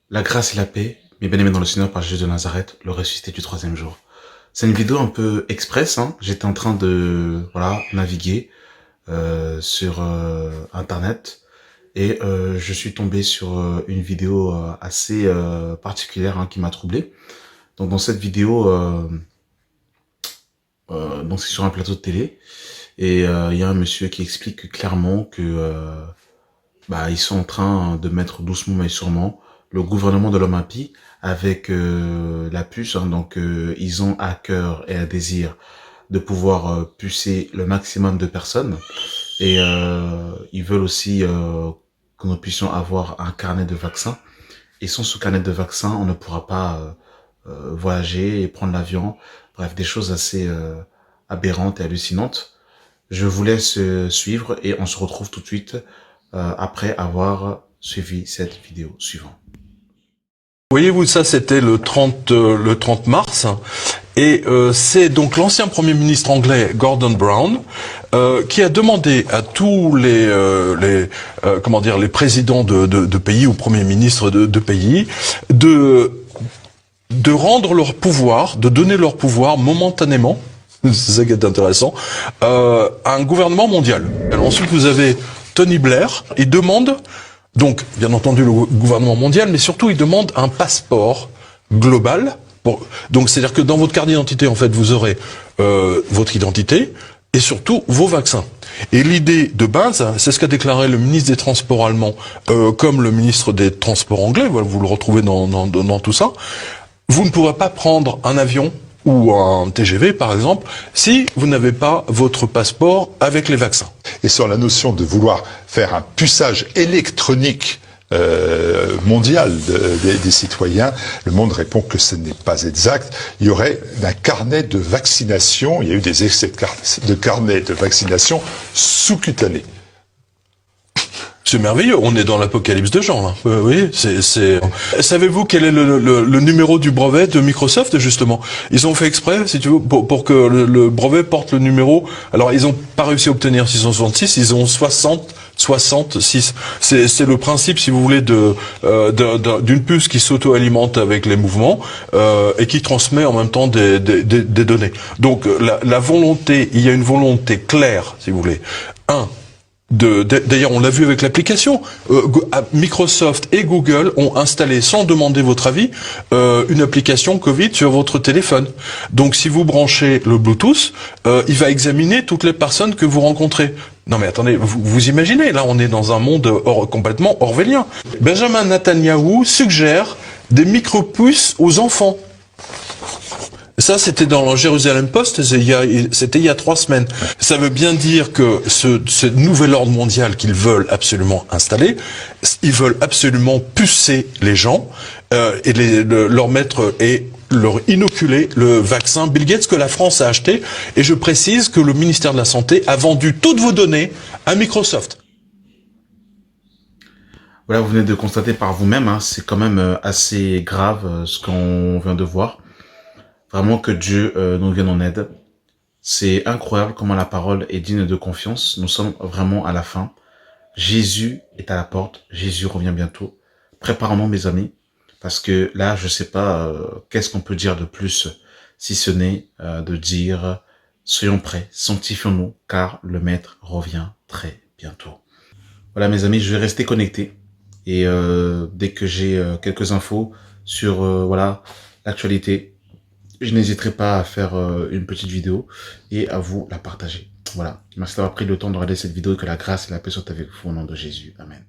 La grâce et la paix, mes bien-aimés dans le Seigneur par Jésus de Nazareth, le ressuscité du troisième jour. C'est une vidéo un peu express, hein. J'étais en train de naviguer sur Internet et je suis tombé sur une vidéo assez particulière, hein, qui m'a troublé. Donc dans cette vidéo, donc c'est sur un plateau de télé et il y a un monsieur qui explique clairement que ils sont en train de mettre doucement mais sûrement le gouvernement de l'homme impie avec la puce, hein. Donc ils ont à cœur et à désir de pouvoir pucer le maximum de personnes et ils veulent aussi que nous puissions avoir un carnet de vaccins. Et sans ce carnet de vaccins, on ne pourra pas voyager et prendre l'avion. Bref, des choses assez aberrantes et hallucinantes. Je vous laisse suivre et on se retrouve tout de suite après avoir suivi cette vidéo suivante. Voyez-vous, ça c'était le 30 mars, et c'est donc l'ancien Premier ministre anglais Gordon Brown qui a demandé à tous les présidents de pays ou premiers ministres de pays de rendre leur pouvoir, de donner leur pouvoir momentanément, c'est ça qui est intéressant, à un gouvernement mondial. Alors ensuite vous avez Tony Blair, il demande donc, bien entendu, le gouvernement mondial, mais surtout, il demande un passeport global. Donc, c'est-à-dire que dans votre carte d'identité, en fait, vous aurez votre identité et surtout vos vaccins. Et l'idée de base, c'est ce qu'a déclaré le ministre des Transports allemand, comme le ministre des Transports anglais. Voilà, vous le retrouvez dans tout ça. Vous ne pourrez pas prendre un avion ou un TGV, par exemple, si vous n'avez pas votre passeport avec les vaccins. Et sur la notion de vouloir faire un puçage électronique mondial des citoyens, le Monde répond que ce n'est pas exact. Il y aurait un carnet de vaccination, il y a eu des excès de carnet de vaccination sous-cutané. C'est merveilleux, on est dans l'apocalypse de Jean, là. Oui, Savez-vous quel est le numéro du brevet de Microsoft, justement? Ils ont fait exprès, si tu veux, pour que le brevet porte le numéro. Alors, ils ont pas réussi à obtenir 666, ils ont 66. C'est le principe, si vous voulez, d'une puce qui s'auto-alimente avec les mouvements et qui transmet en même temps des données. Donc, la volonté, il y a une volonté claire, si vous voulez. D'ailleurs, on l'a vu avec l'application. Microsoft et Google ont installé, sans demander votre avis, une application Covid sur votre téléphone. Donc, si vous branchez le Bluetooth, il va examiner toutes les personnes que vous rencontrez. Non mais attendez, vous imaginez, là on est dans un monde complètement orwellien. Benjamin Netanyahu suggère des micropuces aux enfants. Ça, c'était dans le Jerusalem Post, c'était il y a 3 semaines. Ça veut bien dire que ce nouvel ordre mondial qu'ils veulent absolument installer, ils veulent absolument pucer les gens et leur mettre et leur inoculer le vaccin Bill Gates que la France a acheté. Et je précise que le ministère de la Santé a vendu toutes vos données à Microsoft. Voilà, vous venez de constater par vous-même, hein, c'est quand même assez grave ce qu'on vient de voir. Vraiment que Dieu nous vienne en aide. C'est incroyable comment la parole est digne de confiance. Nous sommes vraiment à la fin. Jésus est à la porte. Jésus revient bientôt. Préparons-nous, mes amis, parce que là, je sais pas qu'est-ce qu'on peut dire de plus, si ce n'est de dire soyons prêts, sanctifions-nous, car le Maître revient très bientôt. Voilà, mes amis, je vais rester connecté et dès que j'ai quelques infos sur l'actualité, je n'hésiterai pas à faire une petite vidéo et à vous la partager. Voilà. Merci d'avoir pris le temps de regarder cette vidéo et que la grâce et la paix soient avec vous au nom de Jésus. Amen.